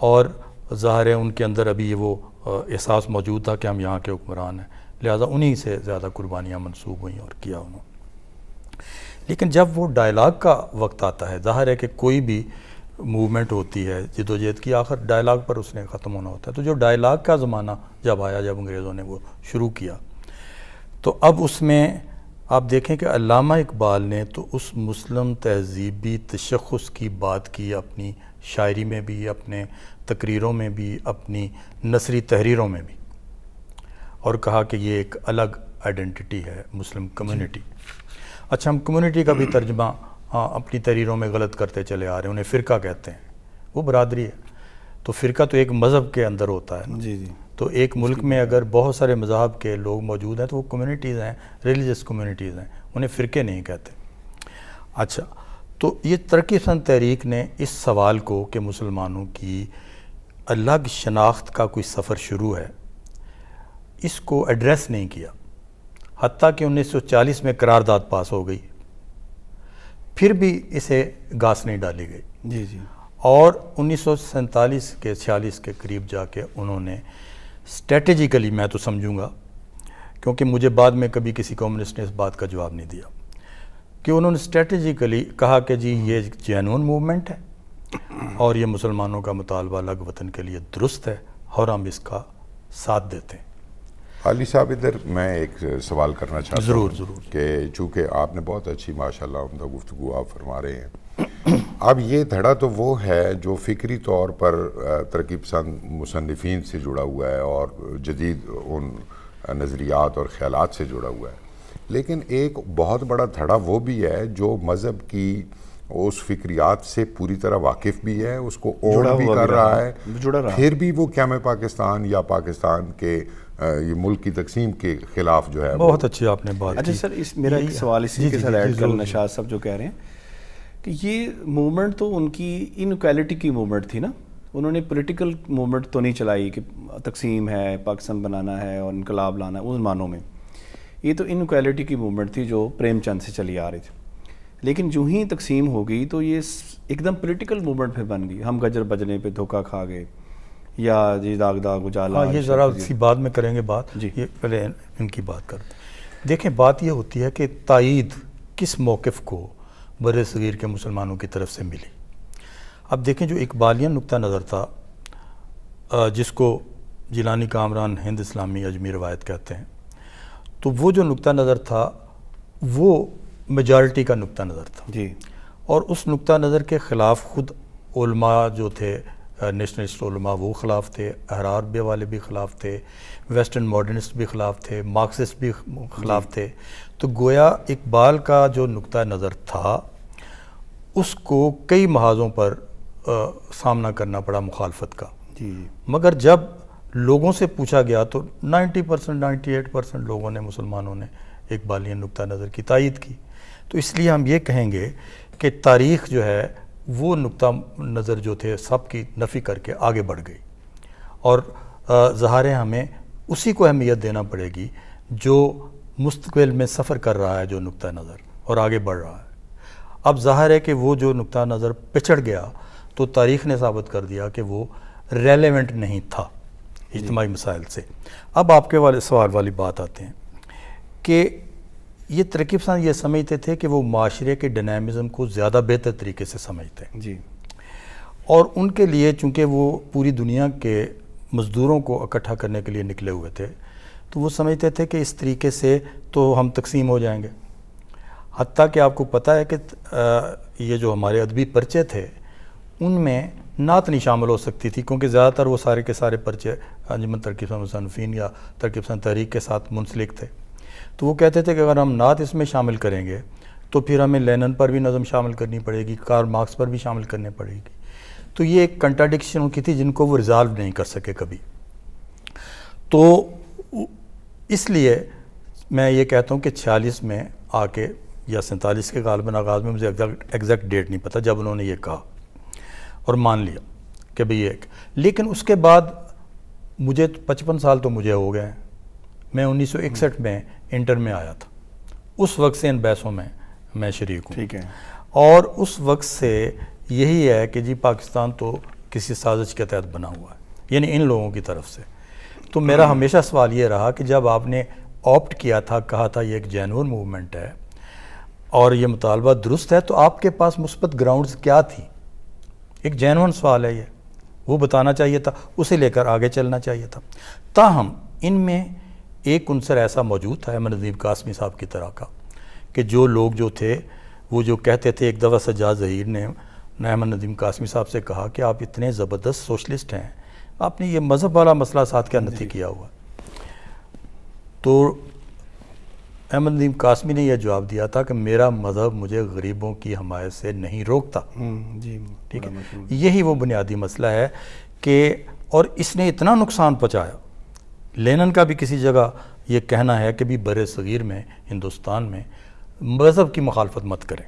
اور ظاہر ہے ان کے اندر ابھی یہ وہ احساس موجود تھا کہ ہم یہاں کے حکمران ہیں، لہٰذا انہی سے زیادہ قربانیاں منسوب ہوئیں اور کیا انہوں نے۔ لیکن جب وہ ڈائلاگ کا وقت آتا ہے، ظاہر ہے کہ کوئی بھی موومنٹ ہوتی ہے جد و جہد کی، آخر ڈائلاگ پر اس نے ختم ہونا ہوتا ہے، تو جو ڈائلاگ کا زمانہ جب آیا، جب انگریزوں نے وہ شروع کیا، تو اب اس میں آپ دیکھیں کہ علامہ اقبال نے تو اس مسلم تہذیبی تشخص کی بات کی اپنی شاعری میں بھی، اپنے تقریروں میں بھی، اپنی نثری تحریروں میں بھی، اور کہا کہ یہ ایک الگ آئیڈینٹی ہے مسلم کمیونٹی۔ اچھا، ہم کمیونٹی کا بھی ترجمہ اپنی تحریروں میں غلط کرتے چلے آ رہے ہیں، انہیں فرقہ کہتے ہیں، وہ برادری ہے، تو فرقہ تو ایک مذہب کے اندر ہوتا ہے نا۔ جی جی، تو ایک ملک میں اگر بہت سارے مذاہب کے لوگ موجود ہیں تو وہ کمیونٹیز ہیں، ریلیجس کمیونٹیز ہیں، انہیں فرقے نہیں کہتے۔ اچھا، تو یہ ترقی پسند تحریک نے اس سوال کو کہ مسلمانوں کی الگ شناخت کا کوئی سفر شروع ہے، اس کو ایڈریس نہیں کیا، حتیٰ کہ 1940 میں قرارداد پاس ہو گئی، پھر بھی اسے گھاس نہیں ڈالی گئی۔ جی جی، اور 1947 کے 46 کے قریب جا کے انہوں نے اسٹریٹجیکلی، میں تو سمجھوں گا کیونکہ مجھے بعد میں کبھی کسی کمیونسٹ نے اس بات کا جواب نہیں دیا، کہ انہوں نے اسٹریٹجیکلی کہا کہ جی یہ جینون موومنٹ ہے اور یہ مسلمانوں کا مطالبہ الگ وطن کے لیے درست ہے اور ہم اس کا ساتھ دیتے ہیں۔ علی صاحب، ادھر میں ایک سوال کرنا چاہتا ہوں، ضرور، کہ چونکہ آپ نے بہت اچھی ماشاءاللہ عمدہ گفتگو آپ فرما رہے ہیں، اب یہ دھڑا تو وہ ہے جو فکری طور پر ترقی پسند مصنفین سے جڑا ہوا ہے اور جدید ان نظریات اور خیالات سے جڑا ہوا ہے، لیکن ایک بہت بڑا دھڑا وہ بھی ہے جو مذہب کی اس فکریات سے پوری طرح واقف بھی ہے، اس کو اون بھی کر رہا ہے، پھر بھی وہ قیام پاکستان یا پاکستان کے یہ ملک کی تقسیم کے خلاف جو ہے۔ بہت اچھی آپ نے بات کی۔ اچھا سر، اس میرا ایک سوال اسی کے ساتھ ایڈ کرنا، شاہ صاحب جو کہہ رہے ہیں کہ یہ موومنٹ تو ان کی انکویلٹی کی موومنٹ تھی نا، انہوں نے پولیٹیکل موومنٹ تو نہیں چلائی کہ تقسیم ہے، پاکستان بنانا ہے اور انقلاب لانا ہے، ان معنوں میں یہ تو انکویلٹی کی موومنٹ تھی جو پریم چند سے چلی آ رہی تھی، لیکن جو ہی تقسیم ہو گئی تو یہ ایک دم پولیٹیکل موومنٹ پھر بن گئی، ہم گجر بجنے پہ دھوکہ کھا گئے، یا جی داغ داغ اجالا۔ یہ ذرا سی بعد میں کریں گے بات، یہ پہلے ان کی بات کرتے ہیں۔ دیکھیں، بات یہ ہوتی ہے کہ تائید کس موقف کو بر صغیر کے مسلمانوں کی طرف سے ملی۔ اب دیکھیں، جو اقبالیہ نقطہ نظر تھا، جس کو جیلانی کامران ہند اسلامی اجمی روایت کہتے ہیں، تو وہ جو نقطہ نظر تھا وہ میجارٹی کا نقطہ نظر تھا جی، اور اس نقطہ نظر کے خلاف خود علماء جو تھے، نیشنلسٹ علماء، وہ خلاف تھے، احرار بے والے بھی خلاف تھے، ویسٹرن ماڈرنسٹ بھی خلاف تھے، مارکسسٹ بھی خلاف تھے۔ تو گویا اقبال کا جو نقطہ نظر تھا اس کو کئی محاذوں پر سامنا کرنا پڑا مخالفت کا، جی، مگر جب لوگوں سے پوچھا گیا تو 90%، 98% لوگوں نے، مسلمانوں نے اقبالیہ نقطہ نظر کی تائید کی۔ تو اس لیے ہم یہ کہیں گے کہ تاریخ جو ہے وہ نقطہ نظر جو تھے سب کی نفی کر کے آگے بڑھ گئی، اور ظاہر ہے ہمیں اسی کو اہمیت دینا پڑے گی جو مستقبل میں سفر کر رہا ہے، جو نقطہ نظر اور آگے بڑھ رہا ہے۔ اب ظاہر ہے کہ وہ جو نقطہ نظر پچھڑ گیا تو تاریخ نے ثابت کر دیا کہ وہ ریلیونٹ نہیں تھا اجتماعی مسائل سے۔ اب آپ کے والے سوال والی بات آتے ہیں کہ یہ ترقی پسند یہ سمجھتے تھے کہ وہ معاشرے کے ڈائنامزم کو زیادہ بہتر طریقے سے سمجھتے ہیں، جی، اور ان کے لیے چونکہ وہ پوری دنیا کے مزدوروں کو اکٹھا کرنے کے لیے نکلے ہوئے تھے، تو وہ سمجھتے تھے کہ اس طریقے سے تو ہم تقسیم ہو جائیں گے۔ حتیٰ کہ آپ کو پتہ ہے کہ یہ جو ہمارے ادبی پرچے تھے ان میں نعت نہیں شامل ہو سکتی تھی، کیونکہ زیادہ تر وہ سارے کے سارے پرچے انجمن ترقی پسند مصنفین یا ترقی پسند تحریک کے ساتھ منسلک تھے۔ تو وہ کہتے تھے کہ اگر ہم نعت اس میں شامل کریں گے تو پھر ہمیں لینن پر بھی نظم شامل کرنی پڑے گی، کارل مارکس پر بھی شامل کرنے پڑے گی۔ تو یہ ایک کنٹراڈکشن کی تھی جن کو وہ ریزالو نہیں کر سکے کبھی۔ تو اس لیے میں یہ کہتا ہوں کہ 46 میں آ کے یا 47 کے غالباً آغاز میں، مجھے ایگزیکٹ ڈیٹ نہیں پتہ، جب انہوں نے یہ کہا اور مان لیا کہ بھئی ایک، لیکن اس کے بعد مجھے 55 سال تو مجھے ہو گئے ہیں، میں 1961 میں انٹر میں آیا تھا، اس وقت سے ان بحثوں میں میں شریک ہوں، ٹھیک ہے، اور اس وقت سے یہی ہے کہ جی پاکستان تو کسی سازش کے تحت بنا ہوا ہے، یعنی ان لوگوں کی طرف سے۔ تو میرا ہمیشہ سوال یہ رہا کہ جب آپ نے آپٹ کیا تھا، کہا تھا یہ ایک جینون موومنٹ ہے اور یہ مطالبہ درست ہے، تو آپ کے پاس مثبت گراؤنڈز کیا تھی؟ ایک جینون سوال ہے یہ، وہ بتانا چاہیے تھا، اسے لے کر آگے چلنا چاہیے تھا۔ تاہم ان میں ایک عنصر ایسا موجود تھا احمد ندیم قاسمی صاحب کی طرح کا، کہ جو لوگ جو تھے وہ جو کہتے تھے، ایک دفعہ سجاد ظہیر نے احمد ندیم قاسمی صاحب سے کہا کہ آپ اتنے زبردست سوشلسٹ ہیں، آپ نے یہ مذہب والا مسئلہ ساتھ کیا نہیں کیا ہوا؟ تو احمد ندیم قاسمی نے یہ جواب دیا تھا کہ میرا مذہب مجھے غریبوں کی حمایت سے نہیں روکتا۔ جی ٹھیک ہے، یہی وہ بنیادی مسئلہ ہے کہ اور اس نے اتنا نقصان پہنچایا۔ لینن کا بھی کسی جگہ یہ کہنا ہے کہ بھی بر صغیر میں، ہندوستان میں مذہب کی مخالفت مت کریں،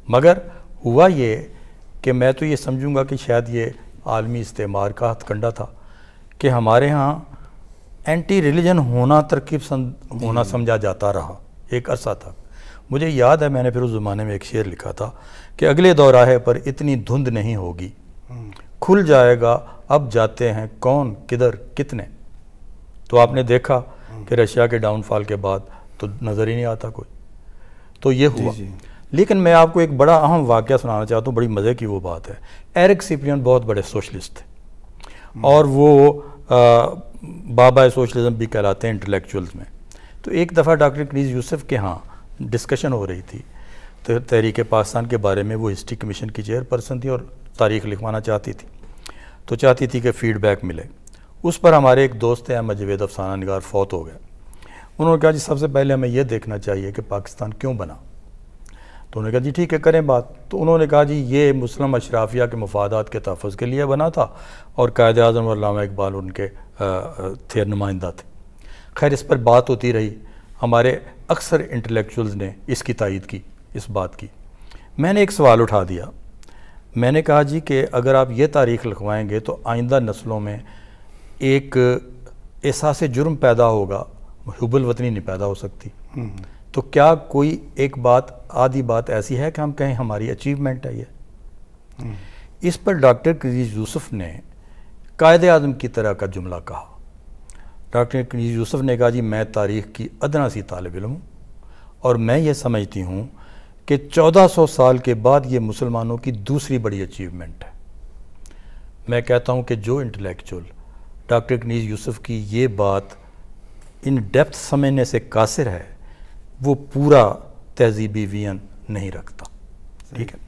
مگر ہوا یہ کہ میں تو یہ سمجھوں گا کہ شاید یہ عالمی استعمار کا ہتھ کنڈا تھا کہ ہمارے ہاں اینٹی ریلیجن ہونا ترکیب ہونا سمجھا جاتا رہا ایک عرصہ تک۔ مجھے یاد ہے میں نے پھر اس زمانے میں ایک شعر لکھا تھا کہ اگلے دوراہے پر اتنی دھند نہیں ہوگی، کھل جائے گا اب جاتے ہیں کون کدھر کتنے۔ تو آپ نے دیکھا کہ رشیا کے ڈاؤن فال کے بعد تو نظر ہی نہیں آتا کوئی، تو یہ ہوا۔ لیکن میں آپ کو ایک بڑا اہم واقعہ سنانا چاہتا ہوں، بڑی مزے کی وہ بات ہے۔ ایرک سپرین بہت بڑے سوشلسٹ تھے اور وہ بابا سوشلزم بھی کہلاتے ہیں انٹلیکچولز میں۔ تو ایک دفعہ ڈاکٹر کنیز یوسف کے ہاں ڈسکشن ہو رہی تھی تحریک پاکستان کے بارے میں، وہ ہسٹری کمیشن کی چیئر پرسن تھی اور تاریخ لکھوانا چاہتی تھی، تو چاہتی تھی کہ فیڈ بیک ملے۔ اس پر ہمارے ایک دوست ہیں احمد جوید افسانہ نگار، فوت ہو گئے۔ انہوں نے کہا جی سب سے پہلے ہمیں یہ دیکھنا چاہیے کہ پاکستان کیوں بنا۔ تو انہوں نے کہا جی ٹھیک ہے کریں بات۔ تو انہوں نے کہا جی یہ مسلم اشرافیہ کے مفادات کے تحفظ کے لیے بنا تھا اور قائد اعظم اور علامہ اقبال ان کے تھے، نمائندہ تھے۔ خیر اس پر بات ہوتی رہی، ہمارے اکثر انٹلیکچولز نے اس کی تائید کی، اس بات کی۔ میں نے ایک سوال اٹھا دیا، میں نے کہا جی کہ اگر آپ یہ تاریخ لکھوائیں گے تو آئندہ نسلوں میں ایک احساس جرم پیدا ہوگا، حب الوطنی نہیں پیدا ہو سکتی۔ تو کیا کوئی ایک بات آدھی بات ایسی ہے کہ ہم کہیں ہماری اچیومنٹ ہے یہ؟ اس پر ڈاکٹر کنیز یوسف نے قائد اعظم کی طرح کا جملہ کہا۔ ڈاکٹر کنیز یوسف نے کہا جی میں تاریخ کی ادنا سی طالب علم ہوں اور میں یہ سمجھتی ہوں کہ 1400 سال کے بعد یہ مسلمانوں کی دوسری بڑی اچیومنٹ ہے۔ میں کہتا ہوں کہ جو انٹلیکچول ڈاکٹر کنیز یوسف کی یہ بات ان ڈیپتھ سمجھنے سے قاصر ہے، وہ پورا تہذیبی وین نہیں رکھتا۔ ٹھیک ہے،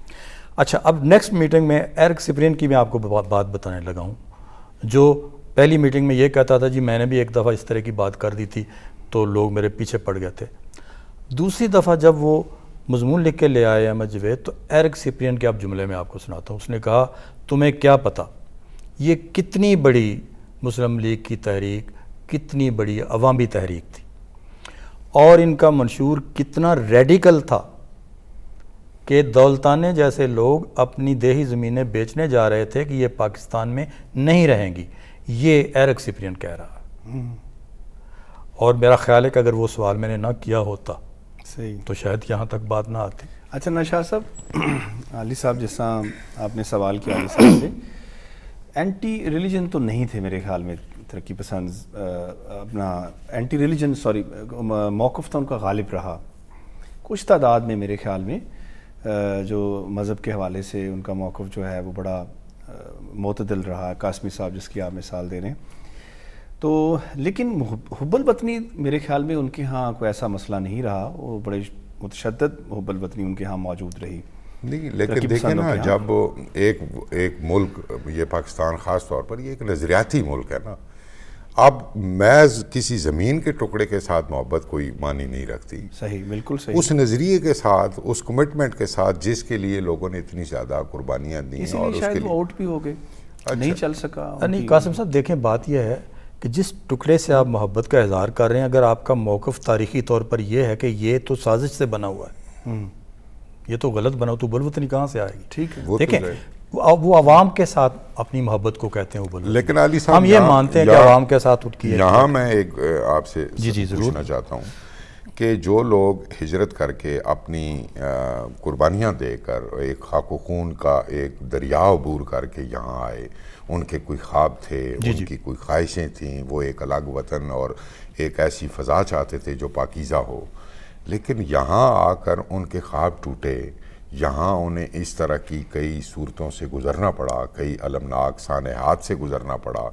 اچھا اب نیکسٹ میٹنگ میں ایرک سپرین کی میں آپ کو بات بتانے لگا ہوں، جو پہلی میٹنگ میں یہ کہتا تھا جی میں نے بھی ایک دفعہ اس طرح کی بات کر دی تھی تو لوگ میرے پیچھے پڑ گئے تھے۔ دوسری دفعہ جب وہ مضمون لکھ کے لے آئے احمد جوید، تو ایرک سپرین کے اب جملے میں آپ کو سناتا ہوں۔ اس نے کہا تمہیں کیا پتہ یہ کتنی بڑی مسلم لیگ کی تحریک، کتنی بڑی عوامی تحریک تھی اور ان کا منشور کتنا ریڈیکل تھا کہ دولتانے جیسے لوگ اپنی دیہی زمینیں بیچنے جا رہے تھے کہ یہ پاکستان میں نہیں رہیں گی۔ یہ ایرک سپرین کہہ رہا ہے، اور میرا خیال ہے کہ اگر وہ سوال میں نے نہ کیا ہوتا صحیح تو شاید یہاں تک بات نہ آتی۔ اچھا نشاء صاحب، علی صاحب جس طرح آپ نے سوال کیا علی صاحب سے، اینٹی ریلیجن تو نہیں تھے میرے خیال میں ترقی پسند، اپنا اینٹی ریلیجن موقف تھا ان کا غالب رہا کچھ تعداد میں، میرے خیال میں جو مذہب کے حوالے سے ان کا موقف جو ہے وہ بڑا معتدل رہا۔ قاسمی صاحب جس کی آپ مثال دے رہے ہیں، تو لیکن حب الوطنی میرے خیال میں ان کے ہاں کوئی ایسا مسئلہ نہیں رہا، وہ بڑے متشدد حب الوطنی ان کے ہاں موجود رہی۔ نہیں لیکن دیکھیں نا، جب ایک ملک، یہ پاکستان خاص طور پر یہ ایک نظریاتی ملک ہے نا، اب محض کسی زمین کے ٹکڑے کے ساتھ محبت کوئی معنی نہیں رکھتی۔ صحیح، بالکل صحیح۔ اس نظریے کے ساتھ، اس کمٹمنٹ کے ساتھ جس کے لیے لوگوں نے اتنی زیادہ قربانیاں دیں، اور اس کے شاید لیے وہ آؤٹ بھی ہو گئے، نہیں چل سکا۔ نہیں قاسم صاحب دیکھیں، بات یہ ہے کہ جس ٹکڑے سے آپ محبت کا اظہار کر رہے ہیں، اگر آپ کا موقف تاریخی طور پر یہ ہے کہ یہ تو سازش سے بنا ہوا ہے، یہ تو غلط بنا، تو بلوطنی کہاں سے آئے گی؟ ٹھیک ہے، دیکھیں وہ عوام کے ساتھ اپنی محبت کو کہتے ہیں وہ بلوطنی، لیکن علی صاحب ہم یہ مانتے ہیں کہ عوام کے ساتھ اٹھ کی ہے۔ یہاں میں ایک آپ سے جی ضرور پوچھنا چاہتا ہوں کہ جو لوگ ہجرت کر کے اپنی قربانیاں دے کر ایک خاک و خون کا ایک دریا عبور کر کے یہاں آئے، ان کے کوئی خواب تھے، ان کی کوئی خواہشیں تھیں، وہ ایک الگ وطن اور ایک ایسی فضا چاہتے تھے جو پاکیزہ ہو، لیکن یہاں آ کر ان کے خواب ٹوٹے، یہاں انہیں اس طرح کی کئی صورتوں سے گزرنا پڑا، کئی المناک سانحات سے گزرنا پڑا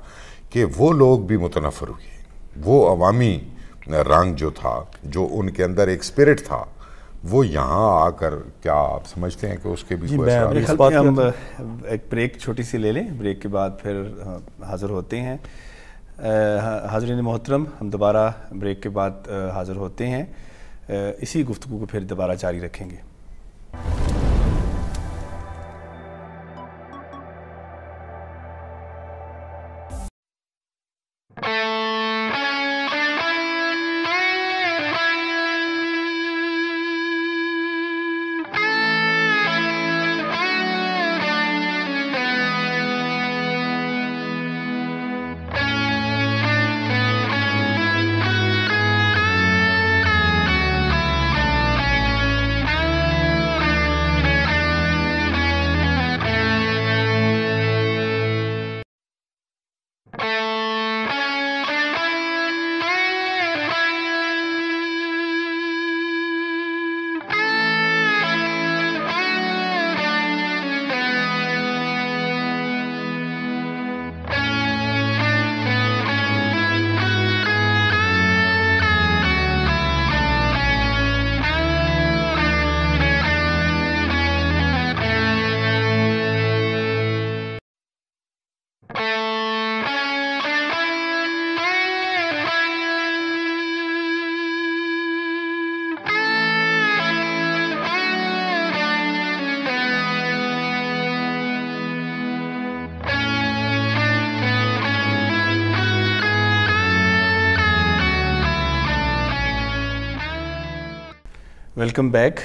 کہ وہ لوگ بھی متنفر ہوئے۔ وہ عوامی رنگ جو تھا، جو ان کے اندر ایک اسپرٹ تھا، وہ یہاں آ کر کیا آپ سمجھتے ہیں کہ اس کے بھی کوئی میرے خیال میں ہم ایک بریک چھوٹی سی لے لیں، بریک کے بعد پھر حاضر ہوتے ہیں۔ حاضرین محترم، ہم دوبارہ بریک کے بعد حاضر ہوتے ہیں، اسی گفتگو کو پھر دوبارہ جاری رکھیں گے۔ Welcome back.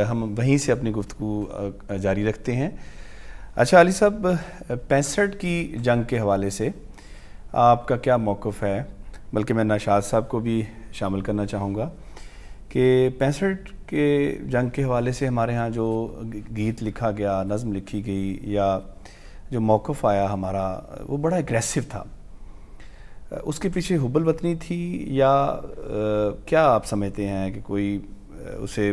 ہم وہیں سے اپنی گفتگو جاری رکھتے ہیں۔ اچھا علی صاحب، 65 کی جنگ کے حوالے سے آپ کا کیا موقف ہے؟ بلکہ میں نشاط صاحب کو بھی شامل کرنا چاہوں گا کہ 65 کے جنگ کے حوالے سے ہمارے ہاں جو گیت لکھا گیا، نظم لکھی گئی، یا جو موقف آیا ہمارا، وہ بڑا اگریسو تھا۔ اس کے پیچھے حب الوطنی تھی، یا کیا آپ سمجھتے ہیں کہ کوئی اسے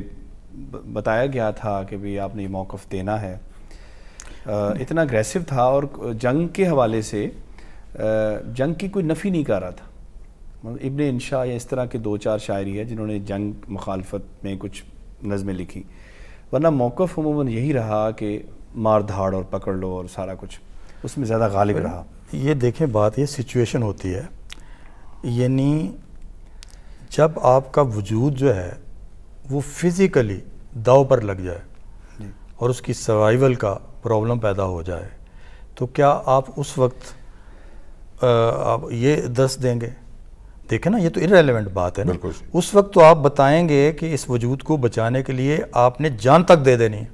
بتایا گیا تھا کہ بھی آپ نے یہ موقف دینا ہے؟ اتنا اگریسو تھا، اور جنگ کے حوالے سے جنگ کی کوئی نفی نہیں کر رہا تھا۔ ابن انشاء یا اس طرح کے 2-4 شاعری ہے جنہوں نے جنگ مخالفت میں کچھ نظمیں لکھی، ورنہ موقف عموماً یہی رہا کہ مار دھاڑ اور پکڑ لو، اور سارا کچھ اس میں زیادہ غالب رہا۔ یہ دیکھیں، بات یہ سچویشن ہوتی ہے، یعنی جب آپ کا وجود جو ہے وہ فزیکلی داؤ پر لگ جائے اور اس کی سروائیول کا پرابلم پیدا ہو جائے، تو کیا آپ اس وقت آپ یہ درس دیں گے؟ دیکھیں نا، یہ تو irrelevant بات ہے نا۔ اس وقت تو آپ بتائیں گے کہ اس وجود کو بچانے کے لیے آپ نے جان تک دے دینی ہے۔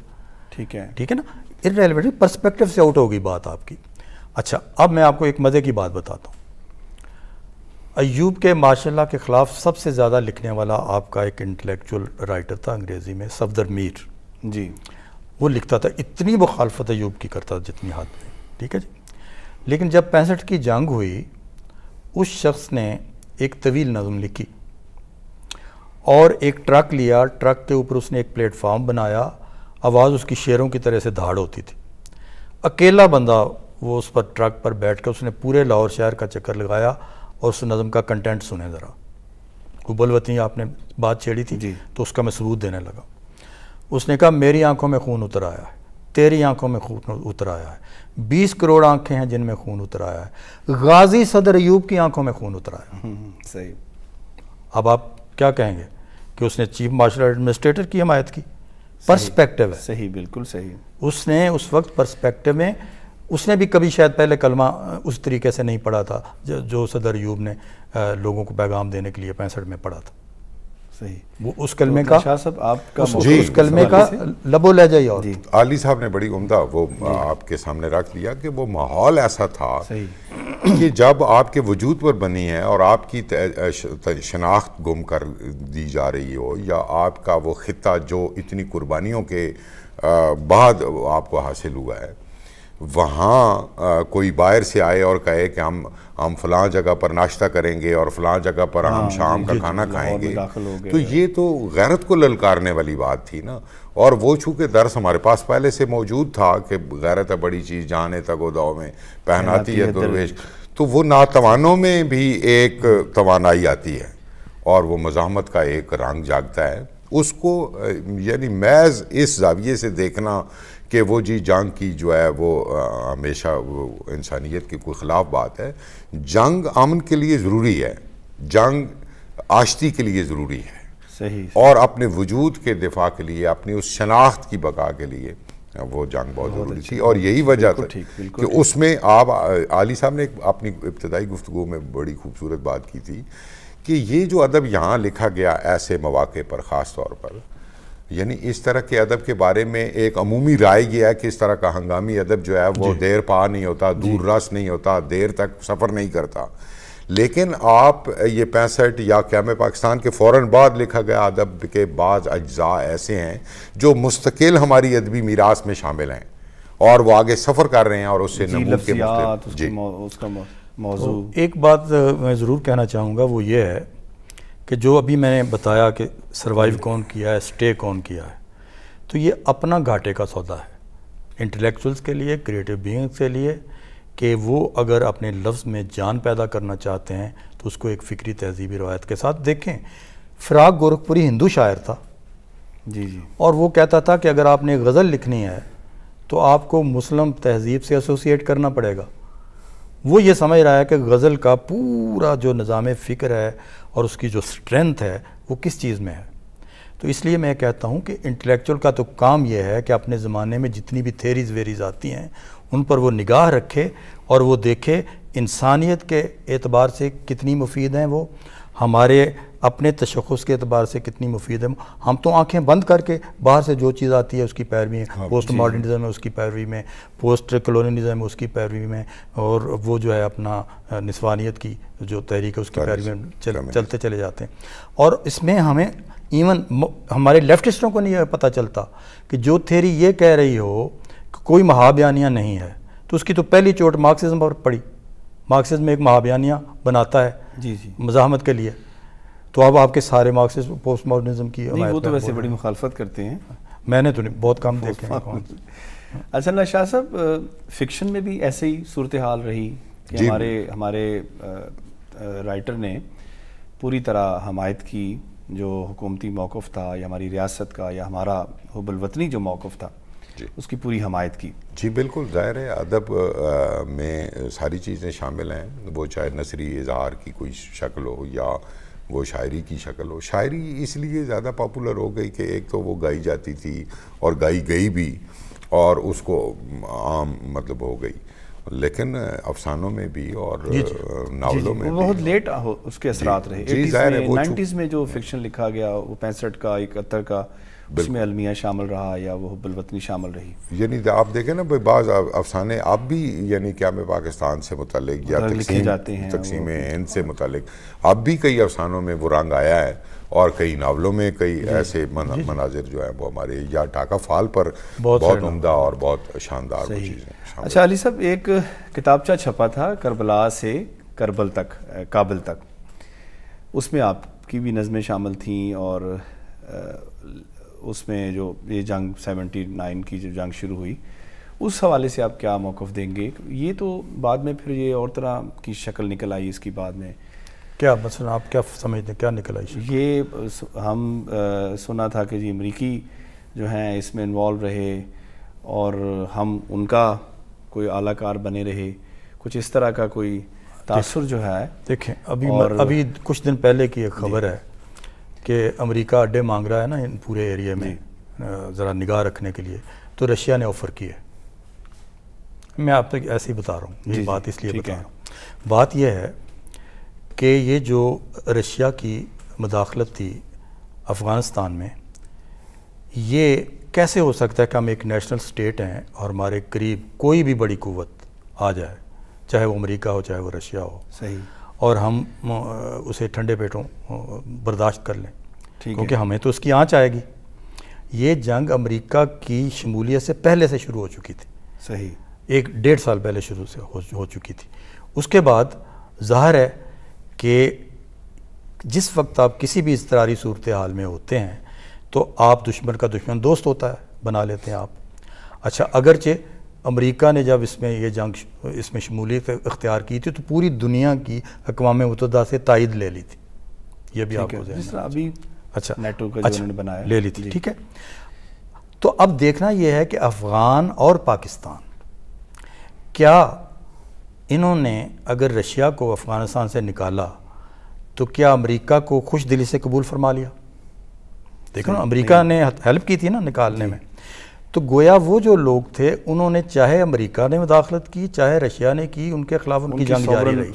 ٹھیک ہے نا، irrelevant پرسپیکٹیو سے آؤٹ ہوگی بات آپ کی۔ اچھا، اب میں آپ کو ایک مزے کی بات بتاتا ہوں۔ ایوب کے ماشاءاللہ کے خلاف سب سے زیادہ لکھنے والا آپ کا ایک انٹلیکچول رائٹر تھا انگریزی میں، صفدر میر جی۔ وہ لکھتا تھا، اتنی مخالفت ایوب کی کرتا تھا جتنی حد میں، ٹھیک ہے جی۔ لیکن جب 65 کی جنگ ہوئی، اس شخص نے ایک طویل نظم لکھی اور ایک ٹرک لیا، ٹرک کے اوپر اس نے ایک پلیٹ فارم بنایا، آواز اس کی شیروں کی طرح سے دھاڑ ہوتی تھی۔ اکیلا بندہ وہ اس پر ٹرک پر بیٹھ کر اس نے پورے لاہور شہر کا چکر لگایا، اور اس نظم کا کنٹینٹ سنیں ذرا۔ حب الوطنی آپ نے بات چھیڑی تھی جی، تو اس کا میں ثبوت دینے لگا۔ اس نے کہا، میری آنکھوں میں خون اتر آیا ہے، تیری آنکھوں میں خون اتر آیا ہے، 20 کروڑ آنکھیں ہیں جن میں خون اتر آیا ہے، غازی صدر ایوب کی آنکھوں میں خون اتر آیا۔ صحیح۔ اب آپ کیا کہیں گے کہ اس نے چیف مارشل ایڈمنسٹریٹر کی حمایت کی؟ پرسپیکٹیو ہے۔ صحیح، بالکل صحیح۔ اس نے اس وقت پرسپیکٹیو میں، اس نے بھی کبھی شاید پہلے کلمہ اس طریقے سے نہیں پڑھا تھا جو صدر ایوب نے لوگوں کو پیغام دینے کے لیے 65 میں پڑھا تھا۔ صحیح۔ وہ اس کلمے کا شاہ صاحب آپ کا اس کلمے کا لب و لہجہ ہی اور علی صاحب نے بڑی عمدہ وہ آپ کے سامنے رکھ دیا کہ وہ ماحول ایسا تھا کہ جب آپ کے وجود پر بنی ہے اور آپ کی شناخت گم کر دی جا رہی ہو، یا آپ کا وہ خطہ جو اتنی قربانیوں کے بعد آپ کو حاصل ہوا ہے، وہاں کوئی باہر سے آئے اور کہے کہ ہم فلاں جگہ پر ناشتہ کریں گے اور فلاں جگہ پر ہم شام کا کھانا کھائیں گے، تو یہ تو غیرت کو للکارنے والی بات تھی نا۔ اور وہ چونکہ درس ہمارے پاس پہلے سے موجود تھا کہ غیرت ہے بڑی چیز، جانے تک و داؤ میں پہناتی ہے درویش، تو وہ ناتوانوں میں بھی ایک توانائی آتی ہے اور وہ مزاحمت کا ایک رنگ جاگتا ہے۔ اس کو یعنی محض اس زاویے سے دیکھنا کہ وہ جنگ کی جو ہے وہ ہمیشہ وہ انسانیت کے کوئی خلاف بات ہے۔ جنگ امن کے لیے ضروری ہے، جنگ آشتی کے لیے ضروری ہے، صحیح، اور اپنے وجود کے دفاع کے لیے، اپنی اس شناخت کی بقا کے لیے وہ جنگ بہت ضروری تھی۔ اور یہی وجہ تھی کہ اس میں آپ علی صاحب نے اپنی ابتدائی گفتگو میں بڑی خوبصورت بات کی تھی کہ یہ جو ادب یہاں لکھا گیا ایسے مواقع پر خاص طور پر، یعنی اس طرح کے ادب کے بارے میں ایک عمومی رائے یہ ہے کہ اس طرح کا ہنگامی ادب جو ہے وہ دیر پا نہیں ہوتا، دور رس نہیں ہوتا، دیر تک سفر نہیں کرتا۔ لیکن آپ یہ 65 یا قیام پاکستان کے فوراً بعد لکھا گیا ادب کے بعض اجزاء ایسے ہیں جو مستقل ہماری ادبی میراث میں شامل ہیں اور وہ آگے سفر کر رہے ہیں، اور اس سے نمود کے اس کا موضوع۔ ایک بات میں ضرور کہنا چاہوں گا، وہ یہ ہے کہ جو ابھی میں نے بتایا کہ سروائیو کون کیا ہے، سٹے کون کیا ہے، تو یہ اپنا گھاٹے کا سودا ہے انٹلیکچوئلز کے لیے، کریٹو بینگز کے لیے، کہ وہ اگر اپنے لفظ میں جان پیدا کرنا چاہتے ہیں تو اس کو ایک فکری تہذیبی روایت کے ساتھ دیکھیں۔ فراق گورکھپوری ہندو شاعر تھا، اور وہ کہتا تھا کہ اگر آپ نے غزل لکھنی ہے تو آپ کو مسلم تہذیب سے ایسوسیٹ کرنا پڑے گا۔ وہ یہ سمجھ رہا ہے کہ غزل کا پورا جو نظام فکر ہے اور اس کی جو سٹرینتھ ہے وہ کس چیز میں ہے۔ تو اس لیے میں کہتا ہوں کہ انٹلیکچوئل کا تو کام یہ ہے کہ اپنے زمانے میں جتنی بھی تھیریز ویریز آتی ہیں ان پر وہ نگاہ رکھے اور وہ دیکھے انسانیت کے اعتبار سے کتنی مفید ہیں، وہ ہمارے اپنے تشخص کے اعتبار سے کتنی مفید ہے۔ ہم تو آنکھیں بند کر کے باہر سے جو چیز آتی ہے اس کی پیروی میں، پوسٹ ماڈرنزم ہے اس کی پیروی میں، پوسٹ کلونیلزم ہے اس کی پیروی میں، اور وہ جو ہے اپنا نسوانیت کی جو تحریک ہے اس کی پیروی میں چلتے چلے جاتے ہیں۔ اور اس میں ہمیں ایون ہمارے لیفٹسٹوں کو نہیں پتہ چلتا کہ جو تھیری یہ کہہ رہی ہو کہ کوئی مہابیانیہ نہیں ہے، تو اس کی تو پہلی چوٹ مارکسزم پر پڑی۔ مارکسزم میں ایک مہابیانیہ بناتا ہے مزاحمت کے لیے، تو اب آپ کے سارے مارکسسٹ پوسٹ ماڈرنزم کی وہ تو ویسے بڑی مخالفت کرتے ہیں، میں نے تو بہت کم دیکھے ہیں۔ اچھا اللہ شاہ صاحب، فکشن میں بھی ایسے ہی صورتحال رہی کہ ہمارے رائٹر نے پوری طرح حمایت کی جو حکومتی موقف تھا یا ہماری ریاست کا یا ہمارا حب الوطنی جو موقف تھا اس کی پوری حمایت کی۔ جی بالکل، ظاہر ہے ادب میں ساری چیزیں شامل ہیں، وہ چاہے نثری اظہار کی کوئی شکل ہو یا وہ شاعری کی شکل ہو۔ شاعری اس لیے زیادہ پاپولر ہو گئی کہ ایک تو وہ گائی جاتی تھی اور گائی گئی بھی، اور اس کو عام مطلب ہو گئی، لیکن افسانوں میں بھی اور ناولوں میں بہت لیٹ اس کے اثرات رہے۔ 90s میں جو فکشن لکھا گیا وہ 65 کا 71 کا، اس میں المیہ شامل رہا یا وہ حب الوطنی شامل رہی۔ یعنی آپ دیکھیں نا بعض افسانے اب بھی یعنی قیام پاکستان سے متعلق یا تقسیم ہند سے متعلق اب بھی کئی افسانوں میں وہ رنگ آیا ہے، اور کئی ناولوں میں کئی ایسے مناظر جو ہیں وہ ہمارے یا ٹاکا فال پر بہت عمدہ اور بہت شاندار چیزیں۔ اچھا علی صاحب، ایک کتابچہ چھپا تھا کربلا سے کربل تک، کابل تک، اس میں آپ کی بھی نظمیں شامل تھیں، اور اس میں جو یہ جنگ 79 کی جو جنگ شروع ہوئی اس حوالے سے آپ کیا موقف دیں گے؟ یہ تو بعد میں پھر یہ اور طرح کی شکل نکل آئی اس کی بعد میں، کیا مثلا آپ کیا سمجھتے ہیں کیا نکل آئی؟ یہ ہم سنا تھا کہ جی امریکی جو ہیں اس میں انوالو رہے اور ہم ان کا کوئی اعلیٰ کار بنے رہے، کچھ اس طرح کا کوئی تاثر جو ہے۔ دیکھیں ابھی کچھ دن پہلے کی ایک خبر ہے کہ امریکہ اڈے مانگ رہا ہے نا ان پورے ایریے میں ذرا نگاہ رکھنے کے لیے، تو رشیا نے آفر کی ہے۔ میں آپ تک ایسے ہی بتا رہا ہوں، یہ بات اس لیے بتا رہا ہوں۔ بات یہ ہے کہ یہ جو رشیا کی مداخلت تھی افغانستان میں، یہ کیسے ہو سکتا ہے کہ ہم ایک نیشنل سٹیٹ ہیں اور ہمارے قریب کوئی بھی بڑی قوت آ جائے چاہے وہ امریکہ ہو چاہے وہ رشیا ہو، صحیح، اور ہم اسے ٹھنڈے پیٹوں برداشت کر لیں، ٹھیک کیونکہ ہمیں تو اس کی آنچ آئے گی۔ یہ جنگ امریکہ کی شمولیت سے پہلے سے شروع ہو چکی تھی، صحیح، 1-1.5 سال پہلے شروع سے ہو چکی تھی۔ اس کے بعد ظاہر ہے کہ جس وقت آپ کسی بھی اضطراری صورتحال میں ہوتے ہیں تو آپ دشمن کا دشمن دوست ہوتا ہے، بنا لیتے ہیں آپ۔ اچھا، اگرچہ امریکہ نے جب اس میں شمولیت اختیار کی تھی تو پوری دنیا کی اقوام متحدہ سے تائید لے لی تھی، یہ بھی آپ کو ذہن جس طرح ابھی اچھا نیٹو کا جو انہوں نے بنایا لے لی تھی، ٹھیک ہے۔ تو اب دیکھنا یہ ہے کہ افغان اور پاکستان، کیا انہوں نے اگر رشیا کو افغانستان سے نکالا تو کیا امریکہ کو خوش دلی سے قبول فرما لیا؟ دیکھو نا، امریکہ نے ہیلپ کی تھی نا نکالنے میں، تو گویا وہ جو لوگ تھے انہوں نے چاہے امریکہ نے مداخلت کی چاہے رشیا نے کی، ان کے خلاف ان کی جنگ جاری رہی،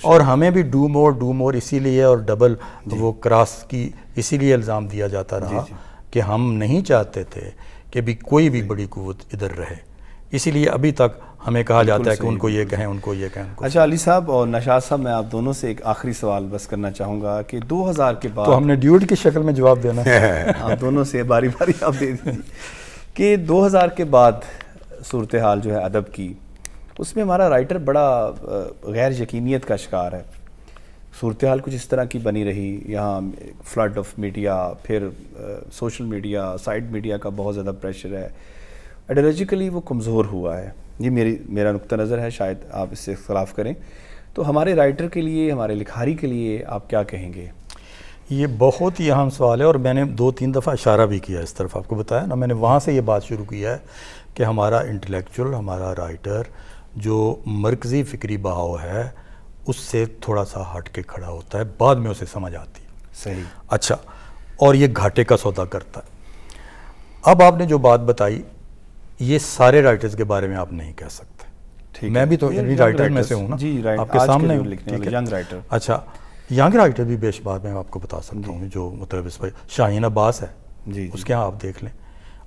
اور ہمیں بھی ڈو مور اسی لیے، اور ڈبل وہ کراس کی اسی لیے الزام دیا جاتا رہا کہ ہم نہیں چاہتے تھے کہ بھی کوئی بھی بڑی قوت ادھر رہے، اسی لیے ابھی تک ہمیں کہا جاتا ہے کہ ان کو یہ کہیں، ان کو یہ کہیں۔ اچھا علی صاحب اور نشاط صاحب، میں آپ دونوں سے ایک آخری سوال بس کرنا چاہوں گا کہ 2000 کے بعد، تو ہم نے ڈیوڈ کی شکل میں جواب دینا ہے، آپ دونوں سے باری باری آپ دے دیجیے کہ 2000 کے بعد صورتحال جو ہے ادب کی، اس میں ہمارا رائٹر بڑا غیر یقینیت کا شکار ہے۔ صورتحال کچھ اس طرح کی بنی رہی، یہاں فلڈ آف میڈیا، پھر سوشل میڈیا، سائڈ میڈیا کا بہت زیادہ پریشر ہے، آئیڈیالوجیکلی وہ کمزور ہوا ہے، یہ میرا نقطہ نظر ہے، شاید آپ اس سے اختلاف کریں۔ تو ہمارے رائٹر کے لیے، ہمارے لکھاری کے لیے آپ کیا کہیں گے؟ یہ بہت ہی اہم سوال ہے، اور میں نے 2-3 دفعہ اشارہ بھی کیا اس طرف، آپ کو بتایا نا، میں نے وہاں سے یہ بات شروع کی ہے کہ ہمارا انٹلیکچوئل، ہمارا رائٹر جو مرکزی فکری بہاؤ ہے اس سے تھوڑا سا ہٹ کے کھڑا ہوتا ہے، بعد میں اسے سمجھ آتی ہے۔ صحیح، اچھا، اور یہ گھاٹے کا سودا کرتا ہے۔ اب آپ نے جو بات بتائی، یہ سارے رائٹرز کے بارے میں آپ نہیں کہہ سکتے، میں بھی تو رائٹر میں سے ہوں نا، آپ کے سامنے ینگ رائٹر۔ اچھا، ینگ رائٹر بھی بے شمار میں آپ کو بتا سکتا ہوں، جو مطلب اس پر شاہین عباس ہے، اس کے ہاں آپ دیکھ لیں،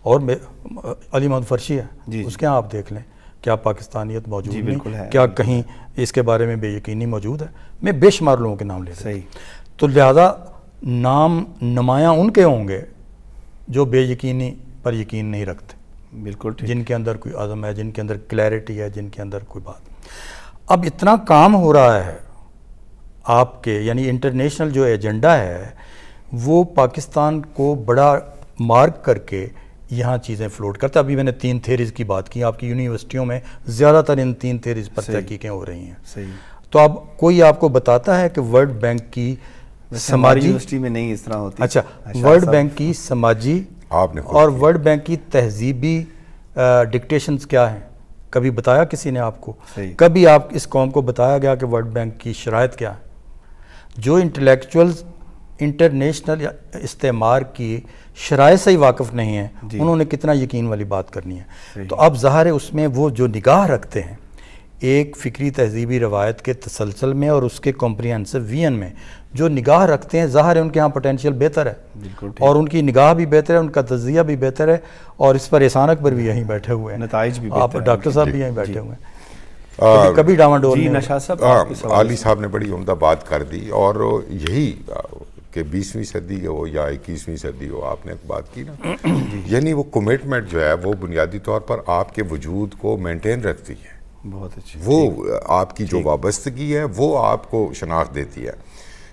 اور علی محمد فرشی ہے، اس کے ہاں آپ دیکھ لیں، کیا پاکستانیت موجود نہیں؟ کیا کہیں اس کے بارے میں بے یقینی موجود ہے؟ میں بے شمار لوگوں کے نام لے رہا ہوں، تو لہذا نام نمایاں ان کے ہوں گے جو بے یقینی پر یقین نہیں رکھتے، بالکل، جن کے اندر کوئی عزم ہے، جن کے اندر کلیئرٹی ہے، جن کے اندر کوئی بات۔ اب اتنا کام ہو رہا ہے آپ کے، یعنی انٹرنیشنل جو ایجنڈا ہے وہ پاکستان کو بڑا مارک کر کے یہاں چیزیں فلوٹ کرتا ہے۔ ابھی میں نے 3 تھیریز کی بات کی، آپ کی یونیورسٹیوں میں زیادہ تر ان 3 تھیریز پر تحقیقیں ہو رہی ہیں۔ تو اب کوئی آپ کو بتاتا ہے کہ ورلڈ بینک کی سماجی، یونیورسٹی میں نہیں اس طرح ہوتی، اچھا، ورلڈ بینک کی سماجی اور ورلڈ بینک کی تہذیبی ڈکٹیشنز کیا ہیں؟ کبھی بتایا کسی نے آپ کو؟ کبھی آپ اس قوم کو بتایا گیا کہ ورلڈ بینک کی شرائط کیا ہے؟ جو انٹلیکچوئلز انٹرنیشنل استعمار کی شرائط سے ہی واقف نہیں ہیں، انہوں نے کتنا یقین والی بات کرنی ہے؟ تو اب ظاہر ہے اس میں وہ جو نگاہ رکھتے ہیں ایک فکری تہذیبی روایت کے تسلسل میں اور اس کے کمپریہنسو ویژن میں جو نگاہ رکھتے ہیں، ظاہر ہے ان کے ہاں پوٹینشیل بہتر ہے، اور ان کی نگاہ بھی بہتر ہے، ان کا تجزیہ بھی بہتر ہے، اور اس پر احسان اکبر بھی یہیں بیٹھے ہوئے ہیں، نتائج بھی آپ ڈاکٹر صاحب بھی یہیں بیٹھے ہوئے ہیں، کبھی ڈاواڈول نہیں۔ نشاط صاحب، علی صاحب نے بڑی عمدہ بات کر دی، اور یہی کہ 20ویں صدی ہو یا 21ویں صدی ہو، آپ نے ایک بات کی نا، یعنی وہ کمٹمنٹ جو ہے وہ بنیادی طور پر آپ کے وجود کو مینٹین رکھتی ہے، بہت اچھی، وہ آپ کی جو وابستگی ہے وہ آپ کو شناخت دیتی ہے۔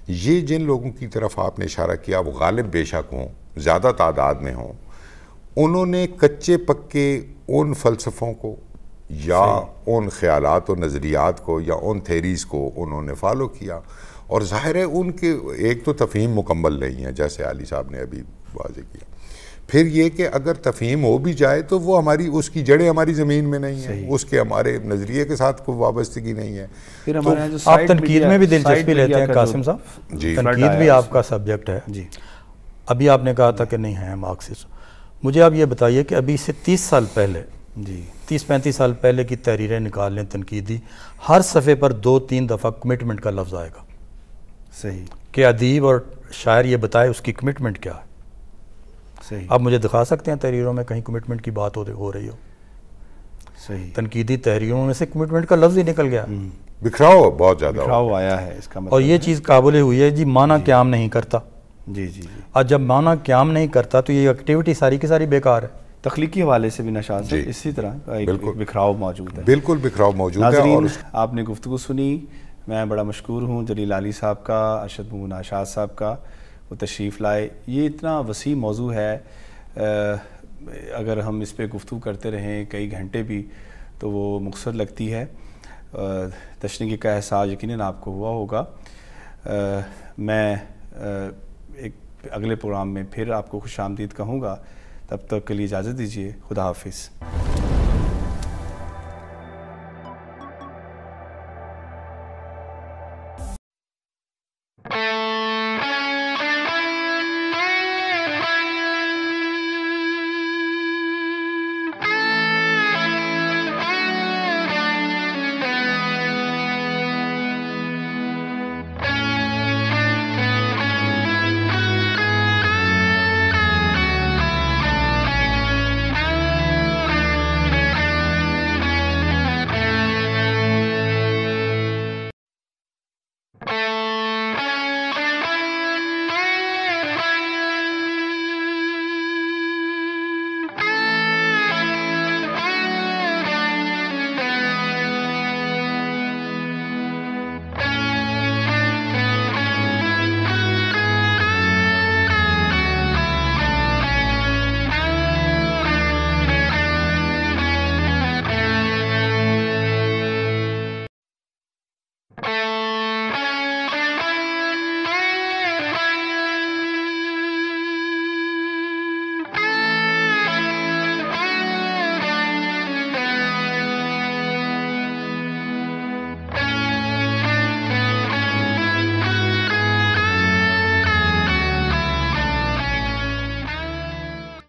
یہ جن لوگوں کی طرف آپ نے اشارہ کیا وہ غالب بے شک ہوں، زیادہ تعداد میں ہوں، انہوں نے کچے پکے ان فلسفوں کو یا ان خیالات و نظریات کو یا ان تھیریز کو انہوں نے فالو کیا، اور ظاہر ہے ان کے ایک تو تفہیم مکمل نہیں ہے، جیسے علی صاحب نے ابھی واضح کیا، پھر یہ کہ اگر تفہیم ہو بھی جائے تو وہ ہماری اس کی جڑیں ہماری زمین میں نہیں ہیں، اس کے ہمارے نظریے کے ساتھ کوئی وابستگی نہیں ہے۔ پھر ہمارے یہاں جو آپ تنقید میں بھی دلچسپی لیتے ہیں قاسم صاحب، تنقید بھی آپ کا سبجیکٹ ہے، ابھی آپ نے کہا تھا کہ نہیں ہے مارکسسٹ، مجھے آپ یہ بتائیے کہ ابھی سے 30 سال پہلے، 30-35 سال پہلے کی تحریریں نکال لیں تنقیدی، ہر صفحے پر 2-3 دفعہ کمٹمنٹ کا لفظ آئے گا، صحیح، کہ ادیب اور شاعر یہ بتائے اس کی کمٹمنٹ کیا ہے۔ صحیح، آپ مجھے دکھا سکتے ہیں تحریروں میں کہیں کمٹمنٹ کی بات ہو رہی ہو؟ صحیح. تنقیدی تحریروں میں سے کمٹمنٹ کا لفظ ہی نکل گیا. بکھراؤ بہت زیادہ بکھراؤ آیا ہے اس کا مطلب. اور یہ چیز قابل ہوئی ہے جی معنی قیام نہیں کرتا. جی جی جی. اور جب معنی قیام نہیں کرتا تو یہ ایکٹیویٹی ساری کی ساری بیکار ہے. تخلیقی حوالے سے بھی نشاط صاحب اسی طرح ایک بکھراؤ موجود ہے. بالکل بکھراؤ موجود ہے. ناظرین آپ نے گفتگو سنی، میں بڑا مشکور ہوں جلیل علی صاحب کا، ارشد مبین ناشاط صاحب کا، وہ تشریف لائے. یہ اتنا وسیع موضوع ہے، اگر ہم اس پہ گفتگو کرتے رہیں کئی گھنٹے بھی تو وہ مختصر لگتی ہے. تشنیگی کا احساس یقیناً آپ کو ہوا ہوگا. میں ایک اگلے پروگرام میں پھر آپ کو خوش آمدید کہوں گا. تب تک کے لیے اجازت دیجیے. خدا حافظ.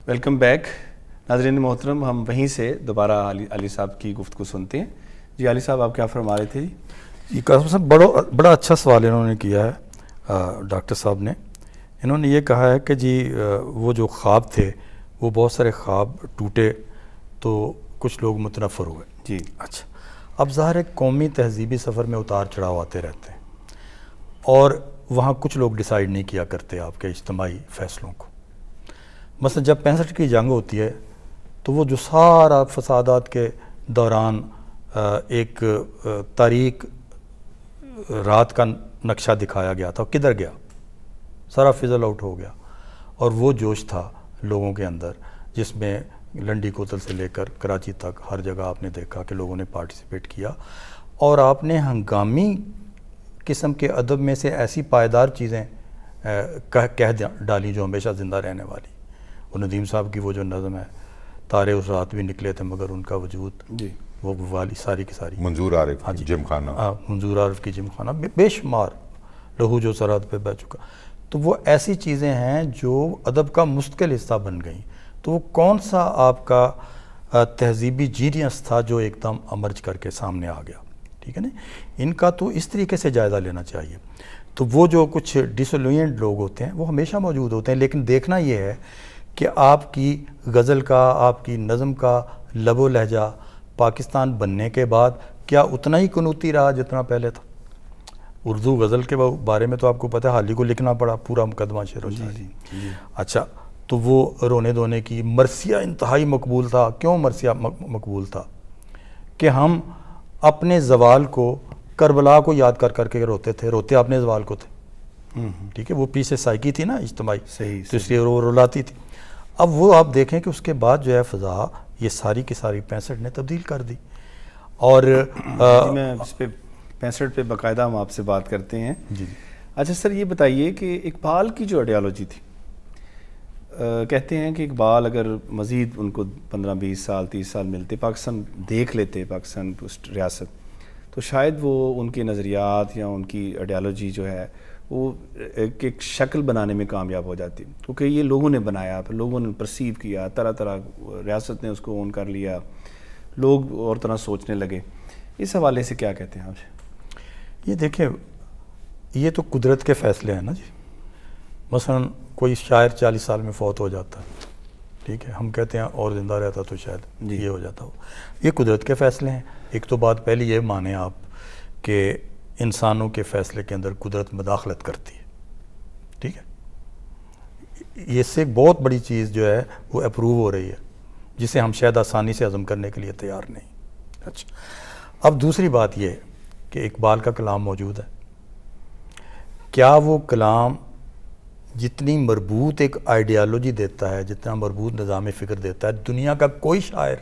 Welcome back. ناظرین محترم، ہم وہیں سے دوبارہ علی صاحب کی گفتگو سنتے ہیں. جی علی صاحب آپ کیا فرما رہے تھے؟ جی قاسم صاحب بڑا اچھا سوال انہوں نے کیا ہے ڈاکٹر صاحب نے. انہوں نے یہ کہا ہے کہ جی وہ جو خواب تھے وہ بہت سارے خواب ٹوٹے تو کچھ لوگ متنفر ہوئے. جی اچھا، اب ظاہر ہے قومی تہذیبی سفر میں اتار چڑھاؤ آتے رہتے ہیں اور وہاں کچھ لوگ ڈیسائیڈ نہیں کیا کرتے آپ کے اجتماعی فیصلوں کو. مثلا جب 65 کی جنگ ہوتی ہے تو وہ جو سارا فسادات کے دوران ایک تاریک رات کا نقشہ دکھایا گیا تھا، کدھر گیا؟ سارا فضل آؤٹ ہو گیا. اور وہ جوش تھا لوگوں کے اندر جس میں لنڈی کوتل سے لے کر کراچی تک ہر جگہ آپ نے دیکھا کہ لوگوں نے پارٹیسپیٹ کیا. اور آپ نے ہنگامی قسم کے ادب میں سے ایسی پائیدار چیزیں کہہ ڈالی جو ہمیشہ زندہ رہنے والی. وہ ندیم صاحب کی وہ جو نظم ہے، تارے اس رات بھی نکلے تھے مگر ان کا وجود، جی وہ والی ساری کی ساری. منظور عارف جم خانہ. منظور عارف کی جم خانہ بے شمار، لہو جو سرحد پہ بہ چکا. تو وہ ایسی چیزیں ہیں جو ادب کا مستقل حصہ بن گئیں. تو وہ کون سا آپ کا تہذیبی جینیس تھا جو ایک دم امرج کر کے سامنے آ گیا؟ ٹھیک ہے نا. ان کا تو اس طریقے سے جائزہ لینا چاہیے. تو وہ جو کچھ ڈسلوینٹ لوگ ہوتے ہیں وہ ہمیشہ موجود ہوتے ہیں، لیکن دیکھنا یہ ہے کہ آپ کی غزل کا، آپ کی نظم کا لب و لہجہ پاکستان بننے کے بعد کیا اتنا ہی قنوتی رہا جتنا پہلے تھا؟ اردو غزل کے بارے میں تو آپ کو پتہ ہے حال ہی کو لکھنا پڑا پورا مقدمہ شعر و شاعری. اچھا، تو وہ رونے دھونے کی مرثیہ انتہائی مقبول تھا. کیوں مرثیہ مقبول تھا؟ کہ ہم اپنے زوال کو، کربلا کو یاد کر کر کے روتے تھے. روتے اپنے زوال کو تھے. ٹھیک ہے، وہ پیچھے سائیکی تھی نا اجتماعی، تو اس لیے وہ رلاتی تھی. اب وہ آپ دیکھیں کہ اس کے بعد جو ہے فضا یہ ساری کی ساری 65 نے تبدیل کر دی. اور میں اس پہ 65 پہ باقاعدہ ہم آپ سے بات کرتے ہیں. جی. اچھا سر، یہ بتائیے کہ اقبال کی جو آئیڈیالوجی تھی، کہتے ہیں کہ اقبال اگر مزید ان کو 15-20 سال 30 سال ملتے، پاکستان دیکھ لیتے، پاکستان ریاست، تو شاید وہ ان کے نظریات یا ان کی آئیڈیالوجی جو ہے وہ ایک شکل بنانے میں کامیاب ہو جاتی. کیونکہ یہ لوگوں نے بنایا، پھر لوگوں نے پرسیو کیا، طرح طرح ریاست نے اس کو اون کر لیا، لوگ اور طرح سوچنے لگے. اس حوالے سے کیا کہتے ہیں آپ؟ یہ دیکھیں، یہ تو قدرت کے فیصلے ہیں نا جی. مثلا کوئی شاعر 40 سال میں فوت ہو جاتا ہے، ٹھیک ہے، ہم کہتے ہیں اور زندہ رہتا تو شاید یہ ہو جاتا ہو. یہ قدرت کے فیصلے ہیں. ایک تو بات پہلی یہ مانیں آپ کہ انسانوں کے فیصلے کے اندر قدرت مداخلت کرتی ہے. ٹھیک ہے، یہ سے ایک بہت بڑی چیز جو ہے وہ اپروو ہو رہی ہے، جسے ہم شاید آسانی سے ہضم کرنے کے لیے تیار نہیں. اچھا، اب دوسری بات یہ کہ اقبال کا کلام موجود ہے. کیا وہ کلام جتنی مربوط ایک آئیڈیالوجی دیتا ہے، جتنا مربوط نظام فکر دیتا ہے، دنیا کا کوئی شاعر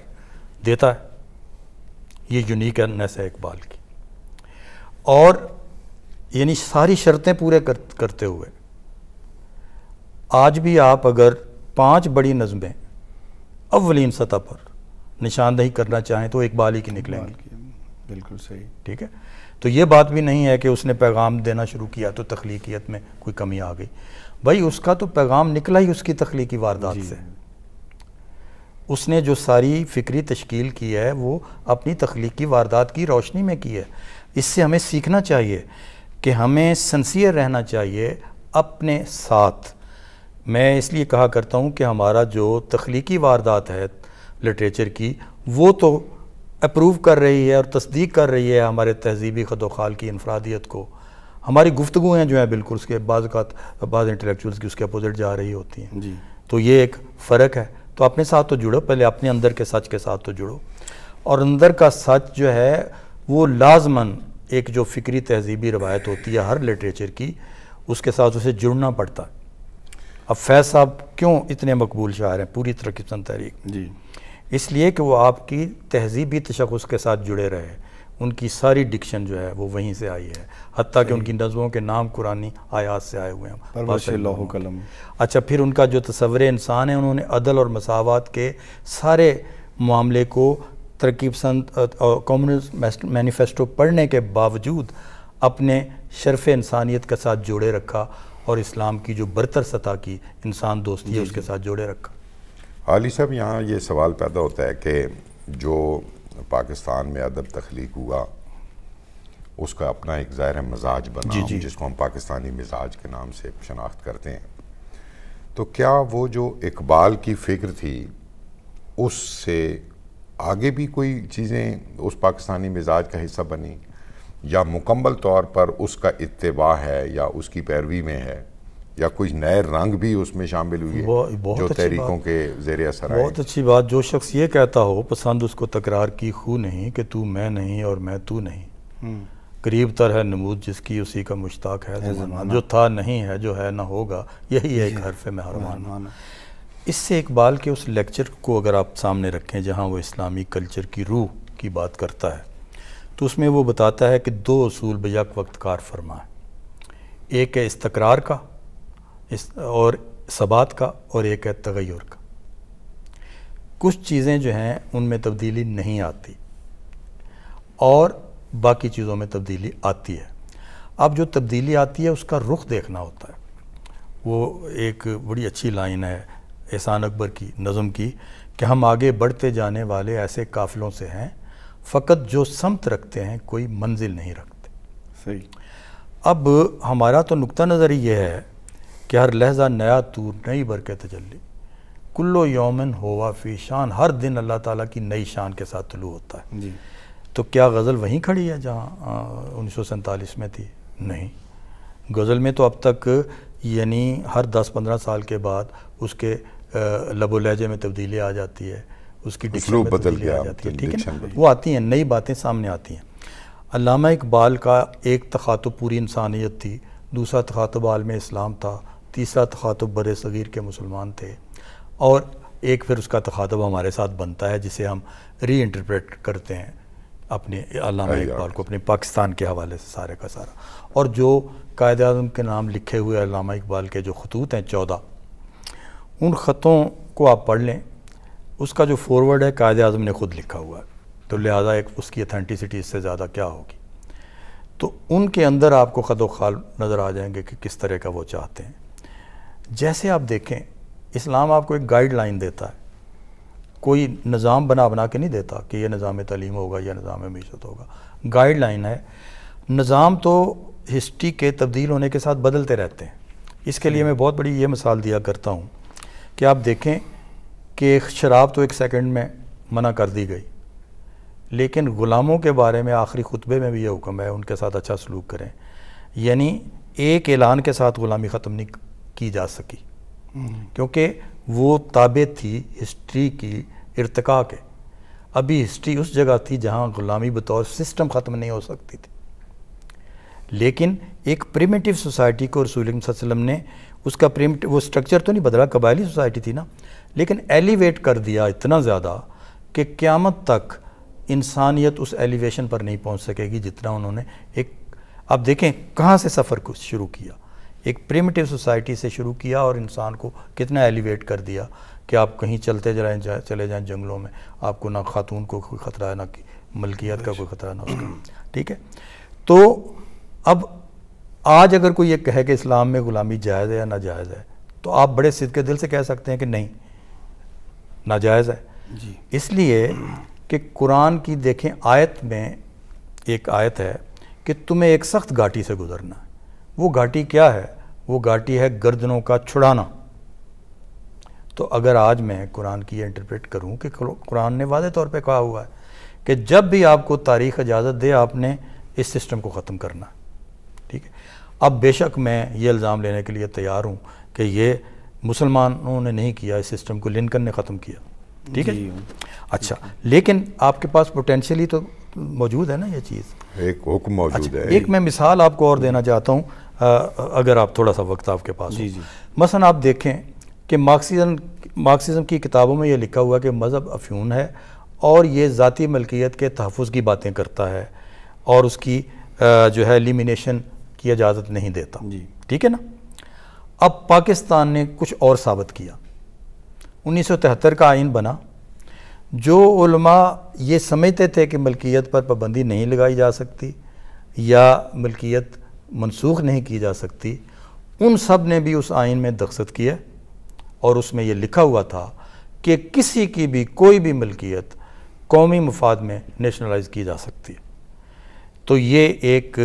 دیتا ہے؟ یہ یونیکنیس ہے اقبال کی. اور یعنی ساری شرطیں پورے کرتے ہوئے آج بھی آپ اگر 5 بڑی نظمیں اولین سطح پر نشاندہی کرنا چاہیں تو اقبال ہی کی نکلیں گی. بالکل صحیح. ٹھیک ہے، تو یہ بات بھی نہیں ہے کہ اس نے پیغام دینا شروع کیا تو تخلیقیت میں کوئی کمی آ گئی. بھائی اس کا تو پیغام نکلا ہی اس کی تخلیقی واردات سے. اس نے جو ساری فکری تشکیل کی ہے وہ اپنی تخلیقی واردات کی روشنی میں کی ہے. اس سے ہمیں سیکھنا چاہیے کہ ہمیں سنسیئر رہنا چاہیے اپنے ساتھ. میں اس لیے کہا کرتا ہوں کہ ہمارا جو تخلیقی واردات ہے لٹریچر کی، وہ تو اپروو کر رہی ہے اور تصدیق کر رہی ہے ہمارے تہذیبی خد و خال کی انفرادیت کو. ہماری گفتگویں جو ہیں بالکل اس کے بعض انٹلیکچوئلس کی اس کے اپوزٹ جا رہی ہوتی ہیں. تو یہ ایک فرق ہے. تو اپنے ساتھ تو جڑو، پہلے اپنے اندر کے سچ کے ساتھ تو جڑو. اور اندر کا سچ جو ہے وہ لازماً ایک جو فکری تہذیبی روایت ہوتی ہے ہر لٹریچر کی، اس کے ساتھ اسے جڑنا پڑتا ہے. اب فیض صاحب کیوں اتنے مقبول شاعر ہیں پوری ترقی پسند تحریک؟ جی، اس لیے کہ وہ آپ کی تہذیبی تشخص کے ساتھ جڑے رہے. ان کی ساری ڈکشن جو ہے وہ وہیں سے آئی ہے، حتیٰ کہ ان کی نظموں کے نام قرآنی آیات سے آئے ہوئے ہیں. پرورش لوح و قلم. اچھا، پھر ان کا جو تصور انسان ہے، انہوں نے عدل اور مساوات کے سارے معاملے کو ترقی پسند کمیونسٹ مینیفیسٹو پڑھنے کے باوجود اپنے شرف انسانیت کے ساتھ جوڑے رکھا، اور اسلام کی جو برتر سطح کی انسان دوستی ہے اس کے ساتھ جوڑے رکھا. عالی صاحب، یہاں یہ سوال پیدا ہوتا ہے کہ جو پاکستان میں ادب تخلیق ہوا اس کا اپنا ایک ظاہر مزاج بنا، جس کو ہم پاکستانی مزاج کے نام سے شناخت کرتے ہیں. تو کیا وہ جو اقبال کی فکر تھی اس سے آگے بھی کوئی چیزیں اس پاکستانی مزاج کا حصہ بنی، یا مکمل طور پر اس کا اتباع ہے یا اس کی پیروی میں ہے، یا کچھ نئے رنگ بھی اس میں شامل ہوئے جو تحریکوں کے زیر اثر آئے؟ بہت اچھی بات. جو شخص یہ کہتا ہو پسند اس کو تکرار کی خو نہیں، کہ تو میں نہیں اور میں تو نہیں، قریب تر ہے نمود جس کی اسی کا مشتاق ہے زمانہ، جو تھا نہیں ہے جو ہے نہ ہوگا، یہی ہے ایک حرف مہربان. اس سے اقبال کے اس لیکچر کو اگر آپ سامنے رکھیں جہاں وہ اسلامی کلچر کی روح کی بات کرتا ہے، تو اس میں وہ بتاتا ہے کہ 2 اصول بیک وقت کار فرما ہے. ایک ہے استقرار کا اور ثبات کا، اور ایک ہے تغیر کا. کچھ چیزیں جو ہیں ان میں تبدیلی نہیں آتی اور باقی چیزوں میں تبدیلی آتی ہے. اب جو تبدیلی آتی ہے اس کا رخ دیکھنا ہوتا ہے. وہ ایک بڑی اچھی لائن ہے احسان اکبر کی نظم کی کہ ہم آگے بڑھتے جانے والے ایسے قافلوں سے ہیں، فقط جو سمت رکھتے ہیں کوئی منزل نہیں رکھتے. صحیح. اب ہمارا تو نقطہ نظر یہ ہے کہ ہر لحظہ نیا طور، نئی برکت تجلی، کلو یومن ہوا فی شان، ہر دن اللہ تعالیٰ کی نئی شان کے ساتھ طلوع ہوتا ہے. جی. تو کیا غزل وہیں کھڑی ہے جہاں 1947 میں تھی؟ نہیں. غزل میں تو اب تک یعنی ہر 10-15 سال کے بعد اس کے لب و لہجے میں تبدیلی آ جاتی ہے، اس کی ڈکشن میں تبدیلی آ جاتی ہے. ٹھیک ہے نا، وہ آتی ہیں، نئی باتیں سامنے آتی ہیں. علامہ اقبال کا ایک تخاطب پوری انسانیت تھی، دوسرا تخاطب عالم اسلام تھا، تیسرا تخاطب بر صغیر کے مسلمان تھے، اور ایک پھر اس کا تخاطب ہمارے ساتھ بنتا ہے جسے ہم ری انٹرپریٹ کرتے ہیں اپنے علامہ اقبال کو اپنے پاکستان کے حوالے سے سارے کا سارا. اور جو قائد اعظم کے نام لکھے ہوئے علامہ اقبال کے جو خطوط ہیں 14، ان خطوں کو آپ پڑھ لیں. اس کا جو فورورڈ ہے قائد اعظم نے خود لکھا ہوا ہے، تو لہٰذا ایک اس کی اتھینٹسٹی اس سے زیادہ کیا ہوگی. تو ان کے اندر آپ کو خد و خال نظر آ جائیں گے کہ کس طرح کا وہ چاہتے ہیں. جیسے آپ دیکھیں اسلام آپ کو ایک گائیڈ لائن دیتا ہے، کوئی نظام بنا کے نہیں دیتا کہ یہ نظام تعلیم ہوگا یا نظام معیشت ہوگا. گائیڈ لائن ہے. نظام تو ہسٹری کے تبدیل ہونے کے ساتھ بدلتے رہتے ہیں. اس کے لیے میں بہت بڑی یہ مثال دیا کرتا ہوں کہ آپ دیکھیں کہ شراب تو ایک سیکنڈ میں منع کر دی گئی، لیکن غلاموں کے بارے میں آخری خطبے میں بھی یہ حکم ہے ان کے ساتھ اچھا سلوک کریں، یعنی ایک اعلان کے ساتھ غلامی ختم نہیں کی جا سکی، کیونکہ وہ تابع تھی ہسٹری کی ارتقاء کے. ابھی ہسٹری اس جگہ تھی جہاں غلامی بطور سسٹم ختم نہیں ہو سکتی تھی، لیکن ایک پریمیٹیو سوسائٹی کو رسول اللہ صلی اللہ علیہ وسلم نے اس کا وہ سٹرکچر تو نہیں بدلا، قبائلی سوسائٹی تھی نا، لیکن ایلیویٹ کر دیا اتنا زیادہ کہ قیامت تک انسانیت اس ایلیویشن پر نہیں پہنچ سکے گی جتنا انہوں نے ایک. اب دیکھیں کہاں سے سفر کو شروع کیا، ایک پریمیٹیو سوسائٹی سے شروع کیا اور انسان کو کتنا ایلیویٹ کر دیا کہ آپ کہیں چلتے چلے جائیں جنگلوں میں، آپ کو نہ خاتون کو کوئی خطرہ ہے، نہ ملکیت کا کوئی خطرہ ہے، نہ اس کا. ٹھیک ہے، تو اب آج اگر کوئی یہ کہے کہ اسلام میں غلامی جائز ہے یا ناجائز ہے تو آپ بڑے صدقے دل سے کہہ سکتے ہیں کہ نہیں، ناجائز ہے. جی، اس لیے کہ قرآن کی دیکھیں آیت میں ایک آیت ہے کہ تمہیں ایک سخت گھاٹی سے گزرنا ہے. وہ گھاٹی کیا ہے؟ وہ گھاٹی ہے گردنوں کا چھڑانا. تو اگر آج میں قرآن کی یہ انٹرپریٹ کروں کہ قرآن نے واضح طور پہ کہا ہوا ہے کہ جب بھی آپ کو تاریخ اجازت دے آپ نے اس سسٹم کو ختم کرنا ہے. ٹھیک ہے، اب بے شک میں یہ الزام لینے کے لیے تیار ہوں کہ یہ مسلمانوں نے نہیں کیا، اس سسٹم کو لنکن نے ختم کیا. ٹھیک ہے، اچھا، لیکن آپ کے پاس پوٹینشلی تو موجود ہے نا یہ چیز، ایک حکم موجود ہے. ایک میں مثال آپ کو اور دینا چاہتا ہوں اگر آپ تھوڑا سا وقت آپ کے پاس ہو. مثلا آپ دیکھیں کہ مارکسزم کی کتابوں میں یہ لکھا ہوا کہ مذہب افیون ہے اور یہ ذاتی ملکیت کے تحفظ کی باتیں کرتا ہے اور اس کی جو ہے ایلیمینیشن کی اجازت نہیں دیتا. ٹھیک ہے نا. اب پاکستان نے کچھ اور ثابت کیا. 1973 کا آئین بنا. جو علماء یہ سمجھتے تھے کہ ملکیت پر پابندی نہیں لگائی جا سکتی یا ملکیت منسوخ نہیں کی جا سکتی، ان سب نے بھی اس آئین میں دستخط کیے اور اس میں یہ لکھا ہوا تھا کہ کسی کی بھی کوئی بھی ملکیت قومی مفاد میں نیشنلائز کی جا سکتی ہے. تو یہ ایک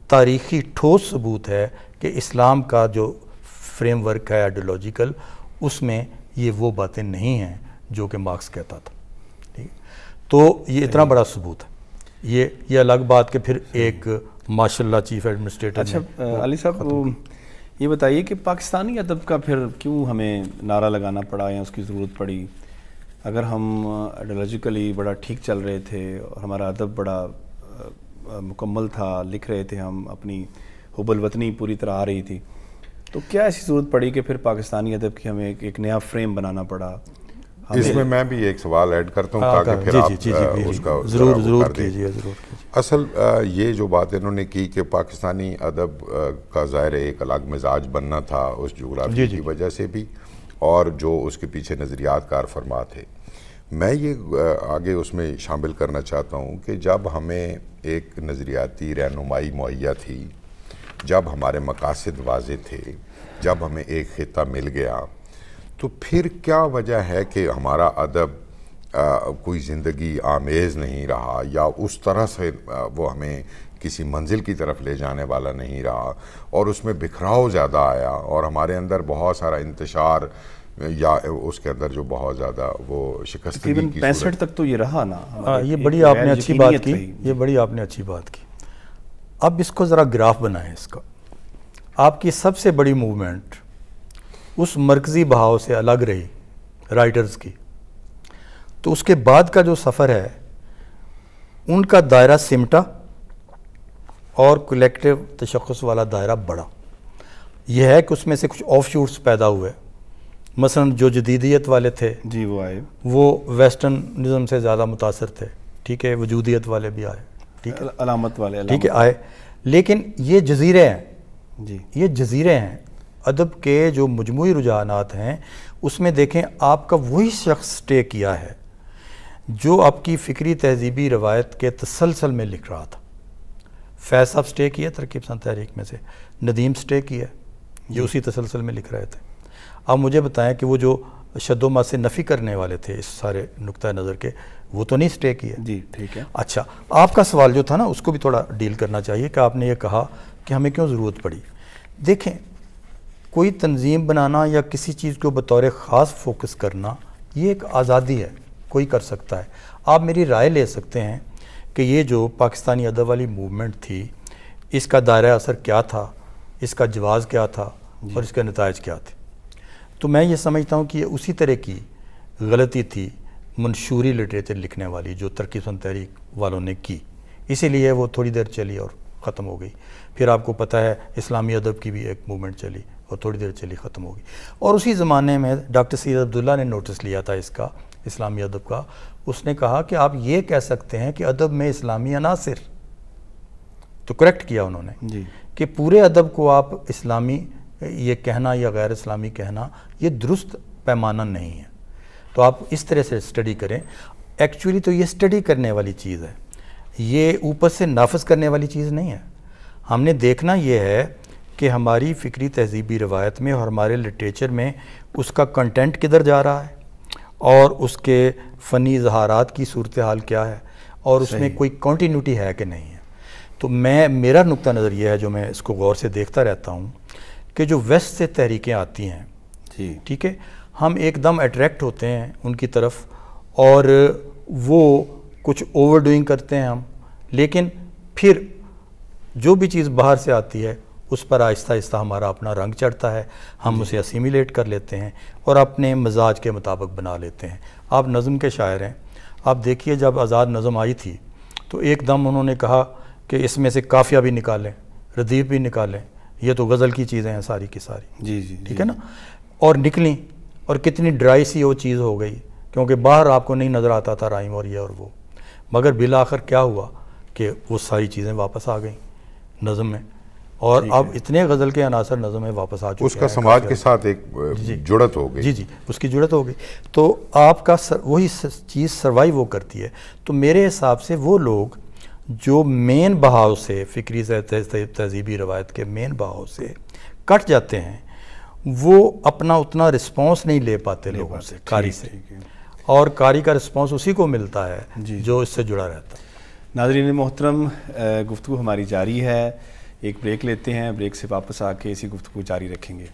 تاریخی ٹھوس ثبوت ہے کہ اسلام کا جو فریم ورک ہے آئیڈیولوجیکل، اس میں یہ وہ باتیں نہیں ہیں جو کہ مارکس کہتا تھا. ٹھیک ہے، تو یہ اتنا بڑا ثبوت ہے. یہ الگ بات کہ پھر ایک ماشاء اللہ چیف ایڈمنسٹریٹر. اچھا علی صاحب، یہ بتائیے کہ پاکستانی ادب کا پھر کیوں ہمیں نعرہ لگانا پڑا یا اس کی ضرورت پڑی؟ اگر ہم آئیڈیولوجیکلی بڑا ٹھیک چل رہے تھے اور ہمارا ادب بڑا مکمل تھا، لکھ رہے تھے ہم، اپنی حب الوطنی پوری طرح آ رہی تھی، تو کیا ایسی ضرورت پڑی کہ پھر پاکستانی ادب کی ہمیں ایک نیا فریم بنانا پڑا؟ اس میں میں بھی ایک سوال ایڈ کرتا ہوں تاکہ پھر آپ اس کا ضرور کیجیے. اصل یہ جو بات انہوں نے کی کہ پاکستانی ادب کا ظاہر ایک الگ مزاج بننا تھا اس جغرافی کی وجہ سے بھی، اور جو اس کے پیچھے نظریات کار فرما تھے. میں یہ آگے اس میں شامل کرنا چاہتا ہوں کہ جب ہمیں ایک نظریاتی رہنمائی مہیا تھی، جب ہمارے مقاصد واضح تھے، جب ہمیں ایک خطہ مل گیا، تو پھر کیا وجہ ہے کہ ہمارا ادب کوئی زندگی آمیز نہیں رہا یا اس طرح سے وہ ہمیں کسی منزل کی طرف لے جانے والا نہیں رہا، اور اس میں بکھراؤ زیادہ آیا اور ہمارے اندر بہت سارا انتشار یا اس کے اندر جو بہت زیادہ وہ شکستگی کی 65 تک تو یہ رہا نا. یہ بڑی آپ نے اچھی بات کی، یہ بڑی آپ نے اچھی بات کی. اب اس کو ذرا گراف بنائیں اس کا. آپ کی سب سے بڑی موومنٹ اس مرکزی بہاؤ سے الگ رہی رائٹرز کی، تو اس کے بعد کا جو سفر ہے ان کا دائرہ سمٹا اور کلیکٹیو تشخص والا دائرہ بڑا. یہ ہے کہ اس میں سے کچھ آف شوٹس پیدا ہوئے. مثلا جو جدیدیت والے تھے جی وہ آئے، وہ ویسٹرنزم سے زیادہ متاثر تھے. ٹھیک ہے، وجودیت والے بھی آئے. ٹھیک ہے، علامت والے، ٹھیک ہے، آئے. لیکن یہ جزیرے ہیں، جی یہ جزیرے ہیں. ادب کے جو مجموعی رجحانات ہیں اس میں دیکھیں آپ کا وہی شخص سٹے کیا ہے جو آپ کی فکری تہذیبی روایت کے تسلسل میں لکھ رہا تھا. فیض صاحب سٹے کیا ترکیب پسند تحریک میں سے، ندیم سٹے کیا، یہ اسی تسلسل میں لکھ رہے تھے. اب مجھے بتائیں کہ وہ جو شد و مد سے نفی کرنے والے تھے اس سارے نقطہ نظر کے، وہ تو نہیں سٹے کیے. جی ٹھیک ہے. اچھا، آپ کا سوال جو تھا نا اس کو بھی تھوڑا ڈیل کرنا چاہیے کہ آپ نے یہ کہا کہ ہمیں کیوں ضرورت پڑی. دیکھیں، کوئی تنظیم بنانا یا کسی چیز کو بطور خاص فوکس کرنا یہ ایک آزادی ہے، کوئی کر سکتا ہے. آپ میری رائے لے سکتے ہیں کہ یہ جو پاکستانی ادب والی موومنٹ تھی اس کا دائرہ اثر کیا تھا، اس کا جواز کیا تھا اور اس کے نتائج کیا تھے. تو میں یہ سمجھتا ہوں کہ یہ اسی طرح کی غلطی تھی منشوری لٹریچر لکھنے والی جو ترقی پسند تحریک والوں نے کی، اسی لیے وہ تھوڑی دیر چلی اور ختم ہو گئی. پھر آپ کو پتہ ہے اسلامی ادب کی بھی ایک موومنٹ چلی اور تھوڑی دیر چلی ختم ہو گئی. اور اسی زمانے میں ڈاکٹر سید عبداللہ نے نوٹس لیا تھا اس کا، اسلامی ادب کا. اس نے کہا کہ آپ یہ کہہ سکتے ہیں کہ ادب میں اسلامی عناصر، تو کریکٹ کیا انہوں نے جی کہ پورے ادب کو آپ اسلامی یہ کہنا یا غیر اسلامی کہنا یہ درست پیمانہ نہیں ہے. تو آپ اس طرح سے اسٹڈی کریں. ایکچولی تو یہ اسٹڈی کرنے والی چیز ہے، یہ اوپر سے نافذ کرنے والی چیز نہیں ہے. ہم نے دیکھنا یہ ہے کہ ہماری فکری تہذیبی روایت میں اور ہمارے لٹریچر میں اس کا کنٹینٹ کدھر جا رہا ہے اور اس کے فنی اظہارات کی صورتحال کیا ہے اور اس میں کوئی کنٹینیوٹی ہے کہ نہیں ہے. تو میرا نقطہ نظر یہ ہے جو میں اس کو غور سے دیکھتا رہتا ہوں کہ جو ویسٹ سے تحریکیں آتی ہیں، جی ٹھیک ہے، ہم ایک دم اٹریکٹ ہوتے ہیں ان کی طرف اور وہ کچھ اوور ڈوئنگ کرتے ہیں ہم، لیکن پھر جو بھی چیز باہر سے آتی ہے اس پر آہستہ آہستہ ہمارا اپنا رنگ چڑھتا ہے، ہم اسے اسیمیلیٹ کر لیتے ہیں اور اپنے مزاج کے مطابق بنا لیتے ہیں. آپ نظم کے شاعر ہیں، آپ دیکھیے جب آزاد نظم آئی تھی تو ایک دم انہوں نے کہا کہ اس میں سے قافیہ بھی نکالیں، ردیف بھی نکالیں، یہ تو غزل کی چیزیں ہیں ساری کی ساری. جی جی ٹھیک ہے نا. اور نکلیں اور کتنی ڈرائی سی وہ چیز ہو گئی کیونکہ باہر آپ کو نہیں نظر آتا تھا رائم اور یہ اور وہ. مگر بالآخر کیا ہوا کہ وہ ساری چیزیں واپس آ گئیں نظم میں اور اب اتنے غزل کے عناصر نظم میں واپس آ چکے ہیں. اس کا سماج کے ساتھ ایک جڑت ہو گئی. جی جی اس کی جڑت ہو گئی. تو آپ کا وہی چیز سروائیو وہ کرتی ہے. تو میرے حساب سے وہ لوگ جو مین بہاؤ سے فکری تہذیبی روایت کے مین بہاؤ سے کٹ جاتے ہیں وہ اپنا اتنا رسپانس نہیں لے پاتے لوگوں سے، قاری سے، اور قاری کا رسپانس اسی کو ملتا ہے جو اس سے جڑا رہتا ہے. ناظرین محترم، گفتگو ہماری جاری ہے. ایک بریک لیتے ہیں، بریک سے واپس آ کے اسی گفتگو جاری رکھیں گے.